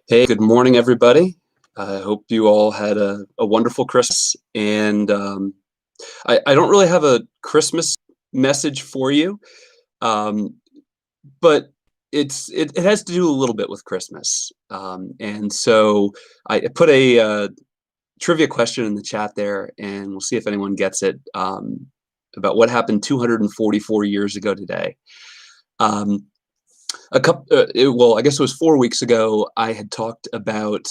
Hey, good morning, everybody. I hope you all had a wonderful Christmas. And I don't really have a Christmas message for you, um, but it has to do a little bit with Christmas. And so I put a trivia question in the chat there, and we'll see if anyone gets it, about what happened 244 years ago today. Um, well, I guess it was 4 weeks ago. I had talked about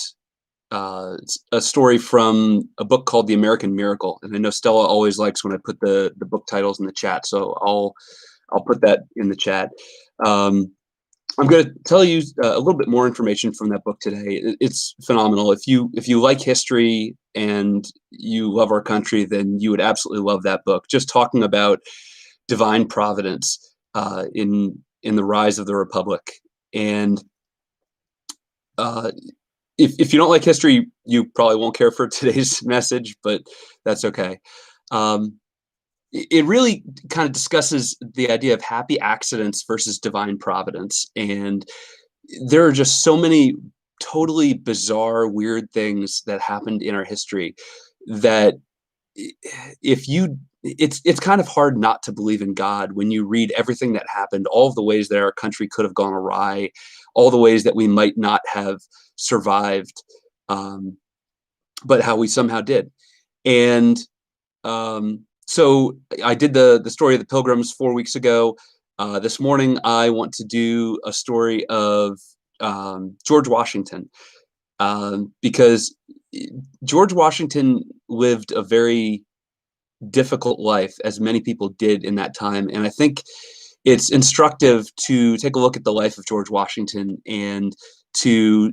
a story from a book called The American Miracle, and I know Stella always likes when I put the book titles in the chat, so I'll put that in the chat. Um, I'm going to tell you a little bit more information from that book today. It's phenomenal. If you like history and you love our country, then you would absolutely love that book. Just talking about divine providence in the rise of the republic. And uh, if you don't like history, you probably won't care for today's message, but that's okay. Um, it really kind of discusses the idea of happy accidents versus divine providence. And there are just so many totally bizarre, weird things that happened in our history that if you it's kind of hard not to believe in God when you read everything that happened, all of the ways that our country could have gone awry, all the ways that we might not have survived, um, but how we somehow did. And so I did the story of the Pilgrims 4 weeks ago. This morning I want to do a story of George Washington, because George Washington lived a very difficult life, as many people did in that time. And I think it's instructive to take a look at the life of George Washington and to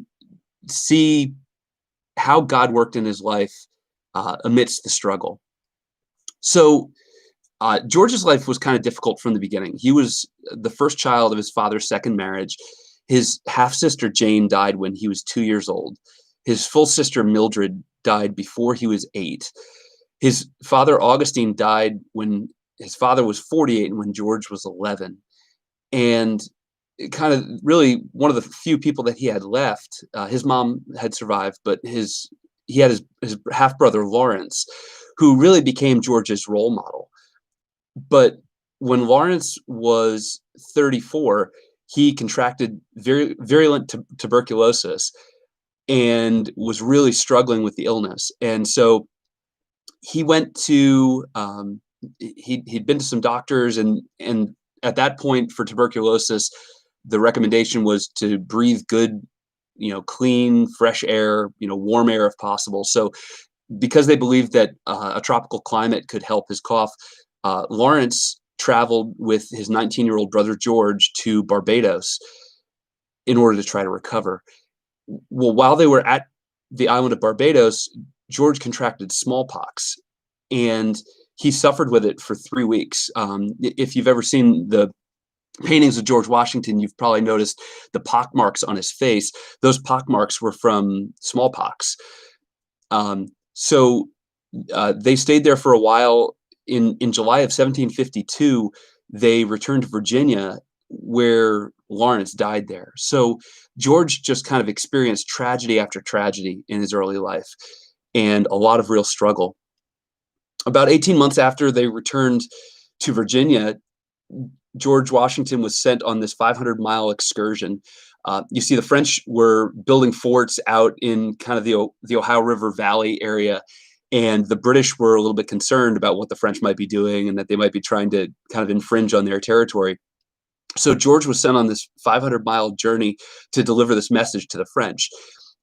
see how God worked in his life amidst the struggle. So, George's life was kind of difficult from the beginning. He was the first child of his father's second marriage. His half sister Jane died when he was 2 years old. His full sister Mildred died before he was 8. His father Augustine died when his father was 48 and when George was 11. And it kind of really one of the few people that he had left. His mom had survived, but he had his half brother Lawrence, who really became George's role model. But when Lawrence was 34, he contracted very virulent tuberculosis and was really struggling with the illness. And so he went to he'd been to some doctors, and at that point for tuberculosis, the recommendation was to breathe good, clean, fresh air, warm air if possible. So because they believed that a tropical climate could help his cough, Lawrence traveled with his 19-year-old brother George to Barbados in order to try to recover. Well, while they were at the island of Barbados, George contracted smallpox, and he suffered with it for 3 weeks. If you've ever seen the paintings of George Washington, you've probably noticed the pock marks on his face. Those pock marks were from smallpox. So they stayed there for a while. In July of 1752, they returned to Virginia, where Lawrence died there. So George just kind of experienced tragedy after tragedy in his early life and a lot of real struggle. About 18 months after they returned to Virginia, George Washington was sent on this 500-mile excursion. You see, the French were building forts out in kind of the Ohio River Valley area, and the British were a little bit concerned about what the French might be doing and that they might be trying to kind of infringe on their territory. So George was sent on this 500-mile journey to deliver this message to the French.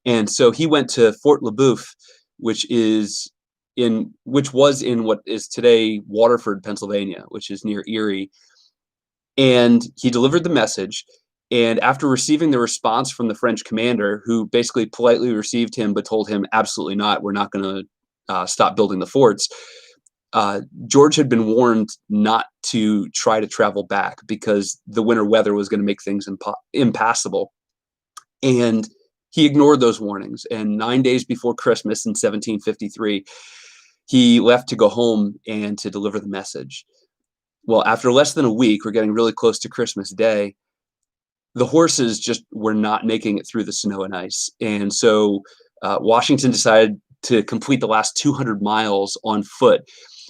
And so he went to Fort Le Boeuf, which was in what is today Waterford, Pennsylvania, which is near Erie. And he delivered the message. And after receiving the response from the French commander, who basically politely received him but told him, absolutely not, we're not going to stop building the forts, George had been warned not to try to travel back because the winter weather was going to make things impassable. And he ignored those warnings. And 9 days before Christmas in 1753, he left to go home and to deliver the message. Well, after less than a week, we're getting really close to Christmas Day, the horses just were not making it through the snow and ice. And so Washington decided to complete the last 200 miles on foot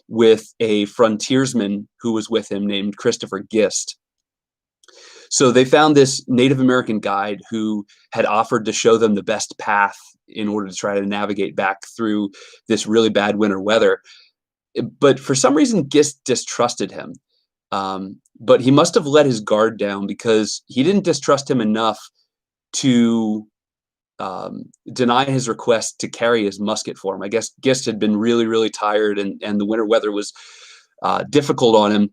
with a frontiersman who was with him named Christopher Gist. So they found this Native American guide who had offered to show them the best path in order to try to navigate back through this really bad winter weather. But for some reason, Gist distrusted him. But he must have let his guard down because he didn't distrust him enough to deny his request to carry his musket for him. I guess Gist had been really, really tired, and the winter weather was difficult on him.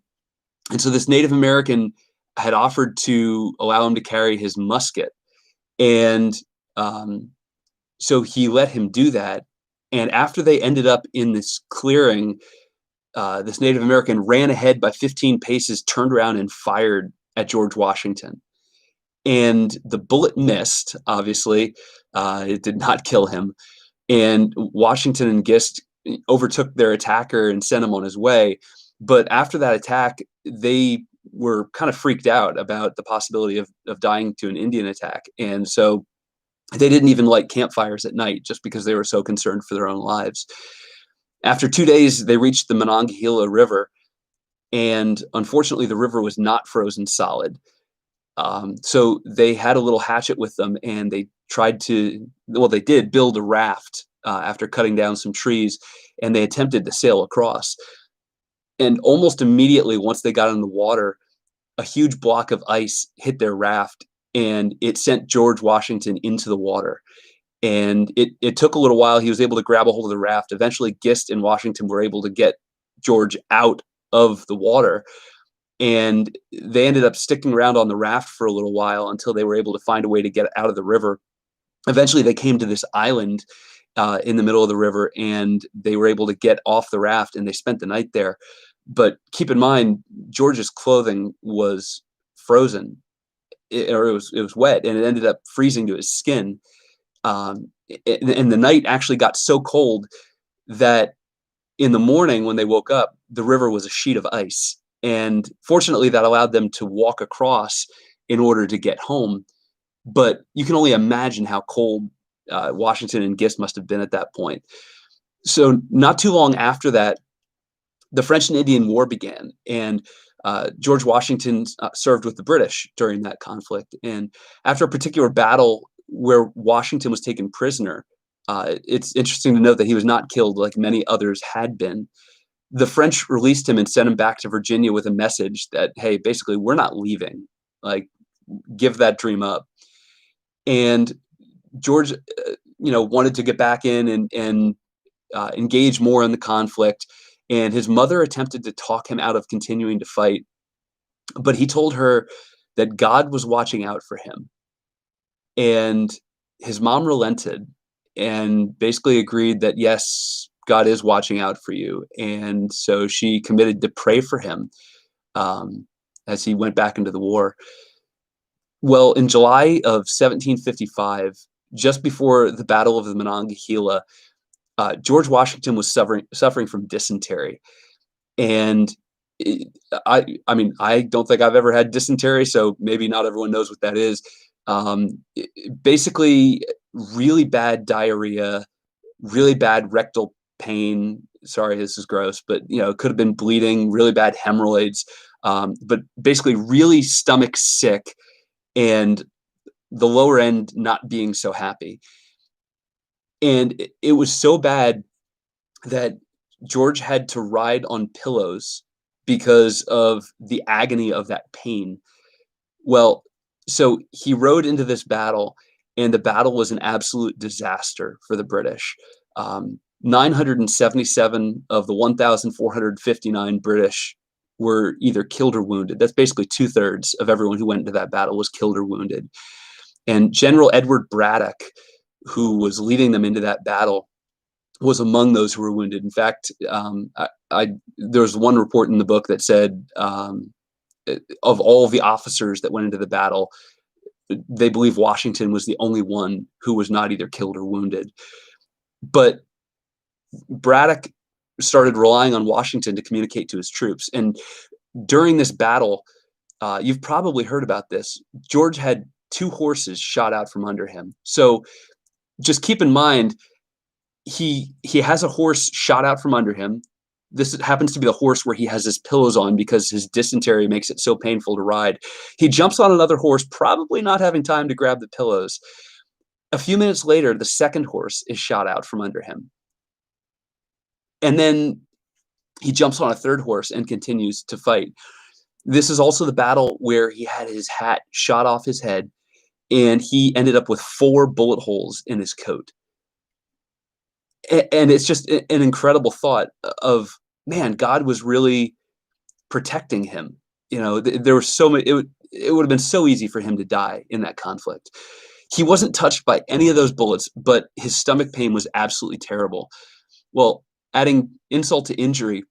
And so this Native American had offered to allow him to carry his musket. And so he let him do that. And after they ended up in this clearing, this Native American ran ahead by 15 paces, turned around, and fired at George Washington. And the bullet missed, obviously. It did not kill him. And Washington and Gist overtook their attacker and sent him on his way. But after that attack, they were kind of freaked out about the possibility of dying to an Indian attack. And so they didn't even light campfires at night just because they were so concerned for their own lives. After 2 days, they reached the Monongahela River, and unfortunately, the river was not frozen solid. So they had a little hatchet with them, and they tried to, well, they did build a raft after cutting down some trees, and they attempted to sail across. And almost immediately, once they got in the water, a huge block of ice hit their raft, and it sent George Washington into the water. And it took a little while. He was able to grab a hold of the raft. Eventually, Gist and Washington were able to get George out of the water. And they ended up sticking around on the raft for a little while until they were able to find a way to get out of the river. Eventually, they came to this island in the middle of the river, and they were able to get off the raft, and they spent the night there. But keep in mind, George's clothing was frozen, or it was wet, and it ended up freezing to his skin. And the night actually got so cold that in the morning when they woke up, the river was a sheet of ice. And fortunately, that allowed them to walk across in order to get home. But you can only imagine how cold Washington and Gist must have been at that point. So not too long after that, the French and Indian War began, and George Washington served with the British during that conflict. And after a particular battle where Washington was taken prisoner, it's interesting to note that he was not killed like many others had been. The French released him and sent him back to Virginia with a message that, hey, basically, we're not leaving. Like, give that dream up. And George, wanted to get back in and engage more in the conflict. And his mother attempted to talk him out of continuing to fight, but he told her that God was watching out for him. And his mom relented and basically agreed that, yes, God is watching out for you. And so she committed to pray for him as he went back into the war. Well, in July of 1755, just before the Battle of the Monongahela, George Washington was suffering from dysentery. And I don't think I've ever had dysentery, so maybe not everyone knows what that is. Basically, really bad diarrhea, really bad rectal pain. Sorry, this is gross, but it could have been bleeding, really bad hemorrhoids, but basically really stomach sick, and the lower end not being so happy. And it was so bad that George had to ride on pillows because of the agony of that pain. Well, so he rode into this battle, and the battle was an absolute disaster for the British. 977 of the 1,459 British were either killed or wounded. That's basically 2/3 of everyone who went into that battle was killed or wounded. And General Edward Braddock, who was leading them into that battle, was among those who were wounded. In fact, there was one report in the book that said of all of the officers that went into the battle, they believe Washington was the only one who was not either killed or wounded. But Braddock started relying on Washington to communicate to his troops. And during this battle, You've probably heard about this. George had two horses shot out from under him. So just keep in mind, he has a horse shot out from under him. This happens to be the horse where he has his pillows on because his dysentery makes it so painful to ride. He jumps on another horse, probably not having time to grab the pillows. A few minutes later, the second horse is shot out from under him. And then he jumps on a third horse and continues to fight. This is also the battle where he had his hat shot off his head and he ended up with 4 bullet holes in his coat. And it's just an incredible thought of, man, God was really protecting him. There were so many. It would have been so easy for him to die in that conflict. He wasn't touched by any of those bullets, but his stomach pain was absolutely terrible. Well, adding insult to injury,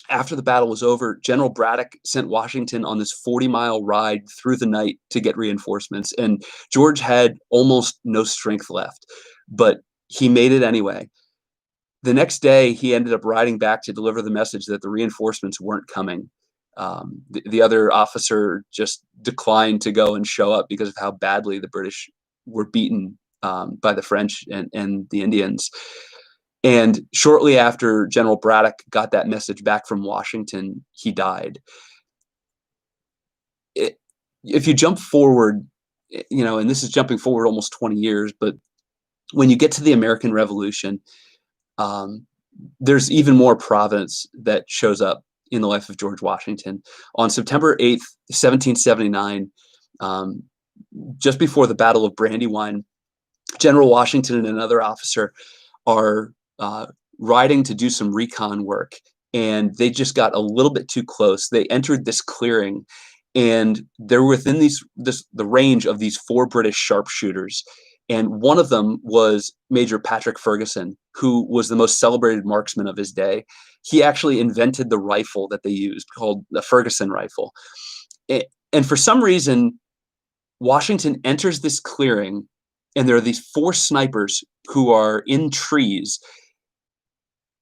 after the battle was over, General Braddock sent Washington on this 40-mile ride through the night to get reinforcements, and George had almost no strength left, but he made it anyway. The next day, he ended up riding back to deliver the message that the reinforcements weren't coming. The other officer just declined to go and show up because of how badly the British were beaten by the French and the Indians. And shortly after General Braddock got that message back from Washington, he died. If you jump forward, and this is jumping forward almost 20 years, but when you get to the American Revolution, there's even more providence that shows up in the life of George Washington. On September 8th, 1779, just before the Battle of Brandywine, General Washington and another officer are riding to do some recon work, and they just got a little bit too close. They entered this clearing, and they're within the range of these 4 British sharpshooters. And one of them was Major Patrick Ferguson, who was the most celebrated marksman of his day. He actually invented the rifle that they used, called the Ferguson rifle. And for some reason, Washington enters this clearing, and there are these 4 snipers who are in trees.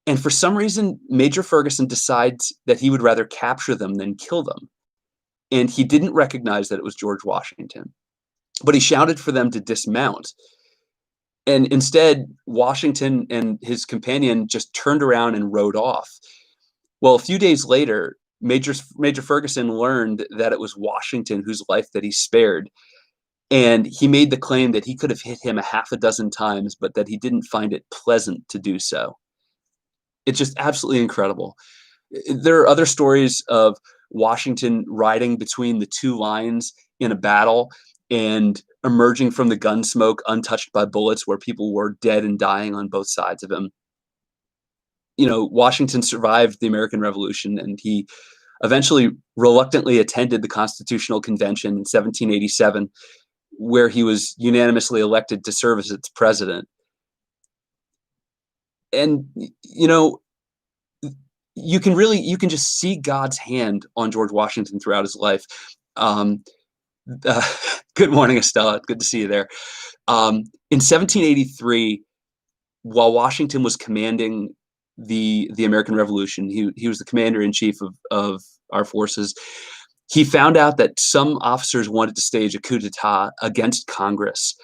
And for some reason, Major Ferguson decides that he would rather capture them than kill them. And he didn't recognize that it was George Washington, but he shouted for them to dismount. And instead, Washington and his companion just turned around and rode off. Well, a few days later, Major Ferguson learned that it was Washington whose life that he spared. And he made the claim that he could have hit him a half a dozen times, but that he didn't find it pleasant to do so. It's just absolutely incredible. There are other stories of Washington riding between the 2 lines in a battle and emerging from the gun smoke untouched by bullets, where people were dead and dying on both sides of him. Washington survived the American Revolution, and he eventually reluctantly attended the Constitutional Convention in 1787, where he was unanimously elected to serve as its president. And, you can just see God's hand on George Washington throughout his life. Good morning, Estella. Good to see you there. In 1783, while Washington was commanding the American Revolution, he was the commander-in-chief of our forces. He found out that some officers wanted to stage a coup d'etat against Congress.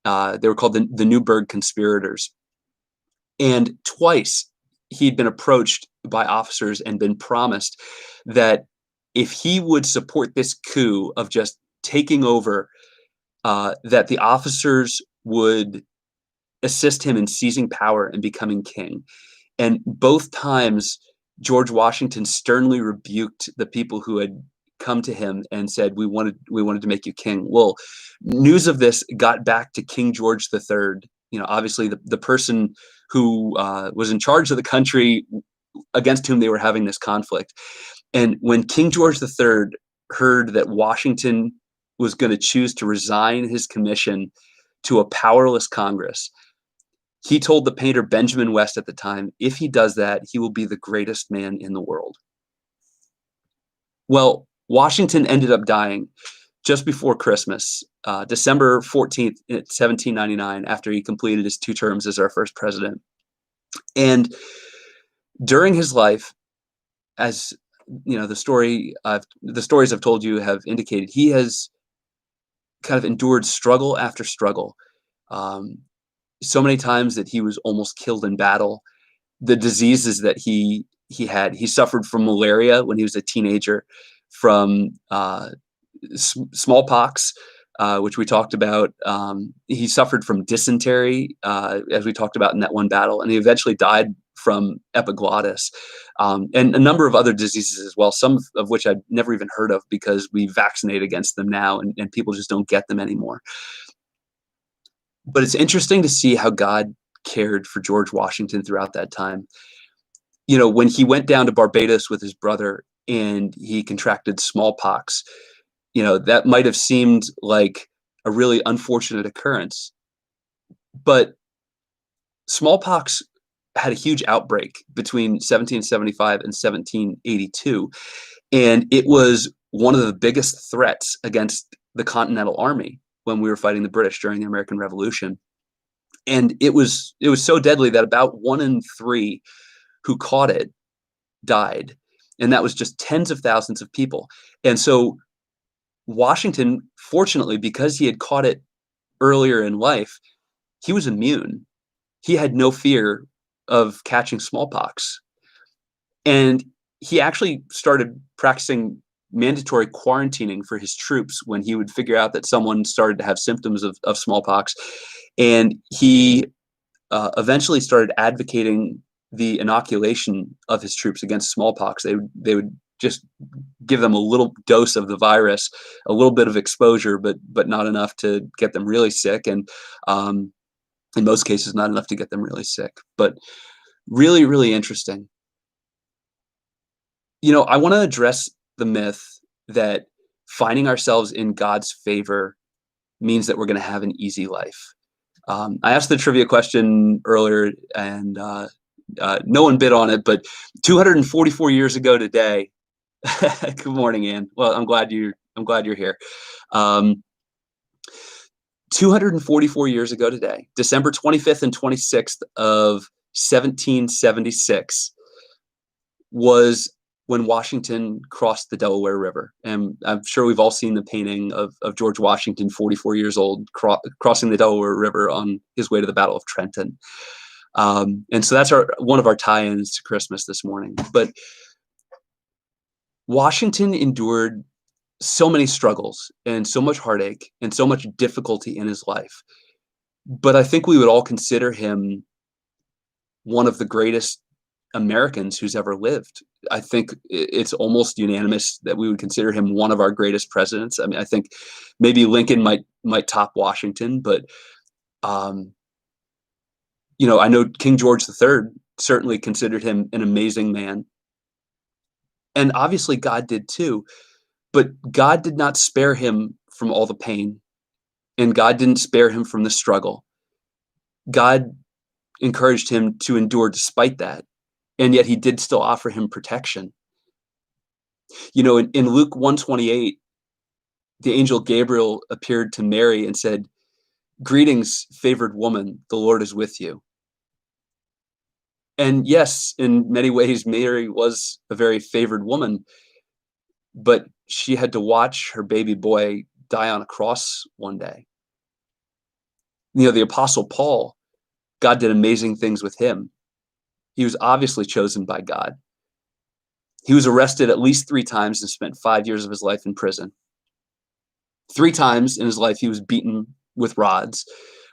They were called the Newburgh conspirators. And twice he'd been approached by officers and been promised that if he would support this coup of just taking over, that the officers would assist him in seizing power and becoming king. And both times, George Washington sternly rebuked the people who had come to him and said, we wanted to make you king. Well, news of this got back to King George III. Obviously the person who was in charge of the country against whom they were having this conflict. And when King George III heard that Washington was going to choose to resign his commission to a powerless Congress, he told the painter Benjamin West at the time, if he does that, he will be the greatest man in the world. Well, Washington ended up dying just before Christmas, December 14th, 1799, after he completed his 2 terms as our first president. And during his life, as the stories I've told you have indicated he has kind of endured struggle after struggle. Um, so many times that he was almost killed in battle. The diseases that he had, he suffered from malaria when he was a teenager, from smallpox, which we talked about. He suffered from dysentery, as we talked about in that one battle, and he eventually died from epiglottis, and a number of other diseases as well, some of which I've never even heard of because we vaccinate against them now, and people just don't get them anymore. But it's interesting to see how God cared for George Washington throughout that time. When he went down to Barbados with his brother and he contracted smallpox, that might have seemed like a really unfortunate occurrence, but smallpox had a huge outbreak between 1775 and 1782, and it was one of the biggest threats against the Continental Army when we were fighting the British during the American Revolution. And it was so deadly that about 1 in 3 who caught it died, and that was just tens of thousands of people. And so Washington, fortunately, because he had caught it earlier in life, he was immune. He had no fear of catching smallpox. And he actually started practicing mandatory quarantining for his troops when he would figure out that someone started to have symptoms of smallpox. And he eventually started advocating the inoculation of his troops against smallpox. They would just give them a little dose of the virus, a little bit of exposure, but not enough to get them really sick, and in most cases, not enough to get them really sick. But really, really interesting. I want to address the myth that finding ourselves in God's favor means that we're going to have an easy life. I asked the trivia question earlier, and no one bid on it, but 244 years ago today. Good morning, Ann. Well, I'm glad you're here. 244 years ago today, December 25th and 26th of 1776, was when Washington crossed the Delaware River. And I'm sure we've all seen the painting of George Washington, 44 years old, crossing the Delaware River on his way to the Battle of Trenton. And so that's one of our tie-ins to Christmas this morning. But Washington endured so many struggles and so much heartache and so much difficulty in his life. But I think we would all consider him one of the greatest Americans who's ever lived. I think it's almost unanimous that we would consider him one of our greatest presidents. I mean, I think maybe Lincoln might top Washington, but I know King George III certainly considered him an amazing man. And obviously God did too, but God did not spare him from all the pain, and God didn't spare him from the struggle. God encouraged him to endure despite that, and yet he did still offer him protection. In Luke 1:28, the angel Gabriel appeared to Mary and said, "Greetings, favored woman, the Lord is with you." And yes, in many ways, Mary was a very favored woman, but she had to watch her baby boy die on a cross one day. The Apostle Paul, God did amazing things with him. He was obviously chosen by God. He was arrested at least 3 times and spent 5 years of his life in prison. 3 times in his life, he was beaten with rods.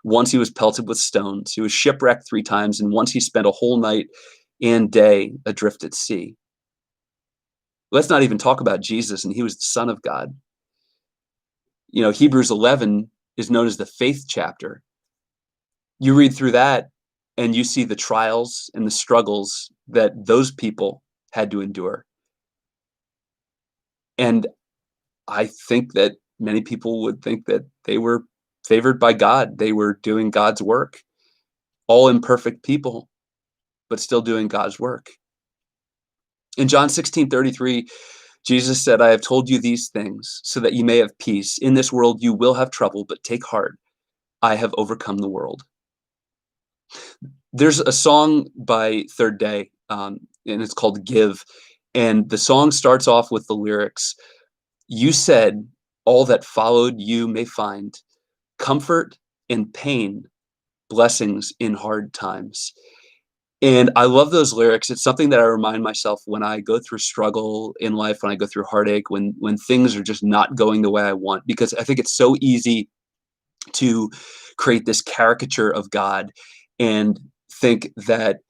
Once he was pelted with stones. He was shipwrecked 3 times, and once he spent a whole night and day adrift at sea. Let's not even talk about Jesus, and he was the Son of God. Hebrews 11 is known as the faith chapter. You read through that, and you see the trials and the struggles that those people had to endure. And I think that many people would think that they were favored by God. They were doing God's work. All imperfect people, but still doing God's work. In John 16:33, Jesus said, "I have told you these things so that you may have peace. In this world you will have trouble, but take heart. I have overcome the world." There's a song by Third Day, and it's called "Give." And the song starts off with the lyrics, "You said all that followed you may find comfort in pain, blessings in hard times." And I love those lyrics. It's something that I remind myself when I go through struggle in life, when I go through heartache, when things are just not going the way I want, because I think it's so easy to create this caricature of God and think that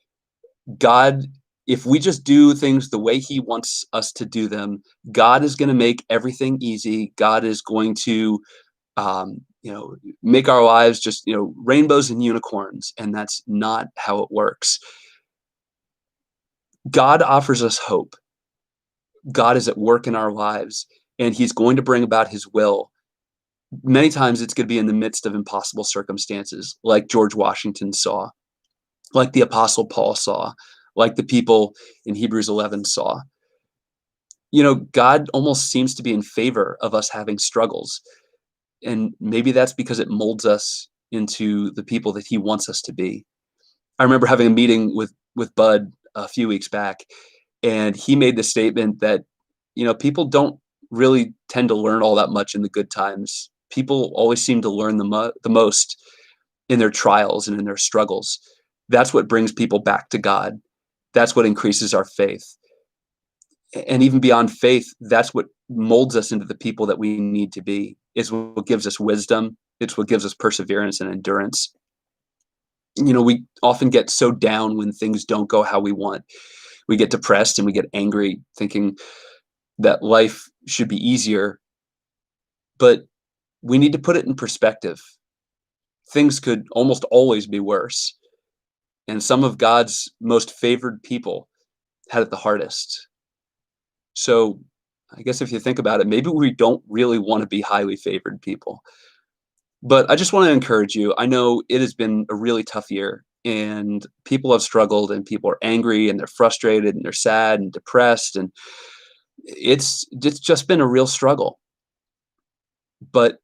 God, if we just do things the way he wants us to do them, God is going to make everything easy. God is going to, make our lives just, rainbows and unicorns. And that's not how it works. God offers us hope. God is at work in our lives, and he's going to bring about his will. Many times it's going to be in the midst of impossible circumstances, like George Washington saw, like the Apostle Paul saw, like the people in Hebrews 11 saw. God almost seems to be in favor of us having struggles. And maybe that's because it molds us into the people that he wants us to be. I remember having a meeting with Bud a few weeks back, and he made the statement that, people don't really tend to learn all that much in the good times. People always seem to learn the most in their trials and in their struggles. That's what brings people back to God. That's what increases our faith. And even beyond faith, that's what molds us into the people that we need to be. It's what gives us wisdom. It's what gives us perseverance and endurance. We often get so down when things don't go how we want. We get depressed and we get angry, thinking that life should be easier. But we need to put it in perspective. Things could almost always be worse. And some of God's most favored people had it the hardest. So I guess if you think about it, maybe we don't really want to be highly favored people. But I just want to encourage you. I know it has been a really tough year, and people have struggled, and people are angry, and they're frustrated, and they're sad and depressed, and it's just been a real struggle. But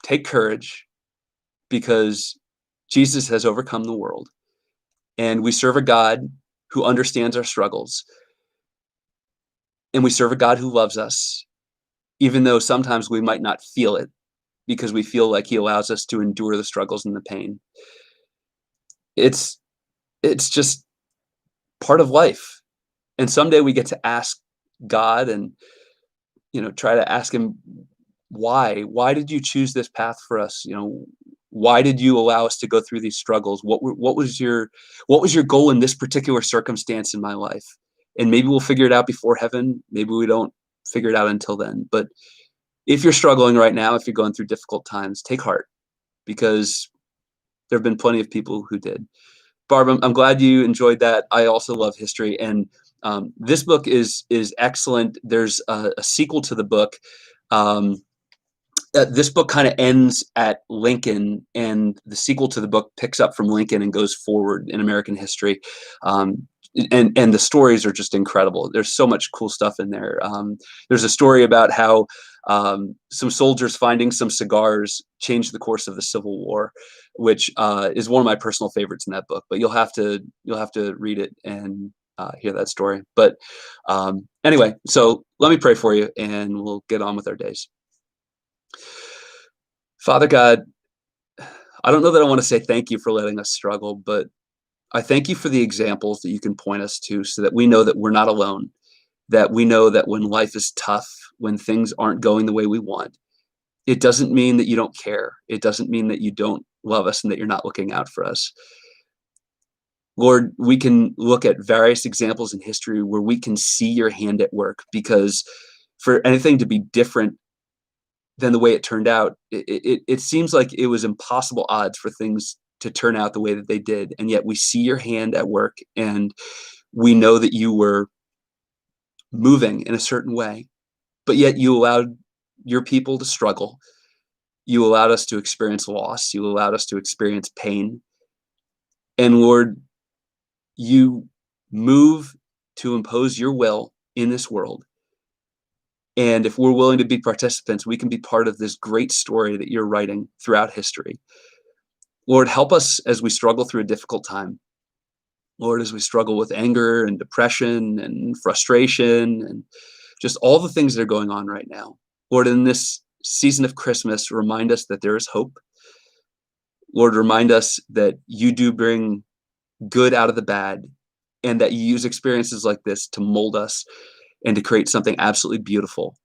take courage, because Jesus has overcome the world, and we serve a God who understands our struggles, and we serve a God who loves us, even though sometimes we might not feel it, because we feel like he allows us to endure the struggles and the pain. It's just part of life. And someday we get to ask God and, try to ask him, why did you choose this path for us? Why did you allow us to go through these struggles? What was your goal in this particular circumstance in my life? And maybe we'll figure it out before heaven. Maybe we don't figure it out until then. But if you're struggling right now, if you're going through difficult times, take heart, because there have been plenty of people who did. Barb, I'm glad you enjoyed that. I also love history, and this book is excellent. There's a sequel to the book. This book kind of ends at Lincoln, and the sequel to the book picks up from Lincoln and goes forward in American history. And the stories are just incredible. There's so much cool stuff in there. There's a story about how some soldiers finding some cigars changed the course of the Civil War, which is one of my personal favorites in that book. But you'll have to read it and hear that story. But anyway, so let me pray for you, and we'll get on with our days. Father God, I don't know that I want to say thank you for letting us struggle, but I thank you for the examples that you can point us to, so that we know that we're not alone, that we know that when life is tough, when things aren't going the way we want, it doesn't mean that you don't care. It doesn't mean that you don't love us and that you're not looking out for us. Lord, we can look at various examples in history where we can see your hand at work, because for anything to be different than the way it turned out, it seems like it was impossible odds for things to turn out the way that they did. And yet we see your hand at work, and we know that you were moving in a certain way, but yet you allowed your people to struggle. You allowed us to experience loss. You allowed us to experience pain. And Lord, you move to impose your will in this world. And if we're willing to be participants, we can be part of this great story that you're writing throughout history. Lord, help us as we struggle through a difficult time. Lord, as we struggle with anger and depression and frustration and just all the things that are going on right now. Lord, in this season of Christmas, remind us that there is hope. Lord, remind us that you do bring good out of the bad and that you use experiences like this to mold us and to create something absolutely beautiful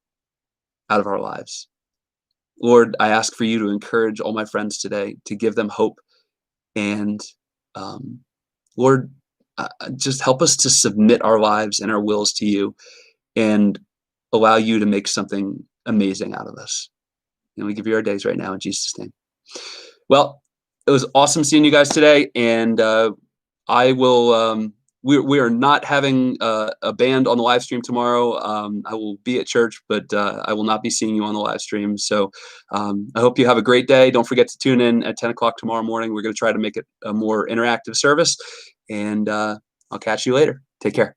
out of our lives. Lord, I ask for you to encourage all my friends today, to give them hope. And um, Lord, just help us to submit our lives and our wills to you and allow you to make something amazing out of us. And we give you our days right now in Jesus' name. Well, it was awesome seeing you guys today. And I will. We are not having a band on the live stream tomorrow. I will be at church, but I will not be seeing you on the live stream. So I hope you have a great day. Don't forget to tune in at 10 o'clock tomorrow morning. We're going to try to make it a more interactive service. And I'll catch you later. Take care.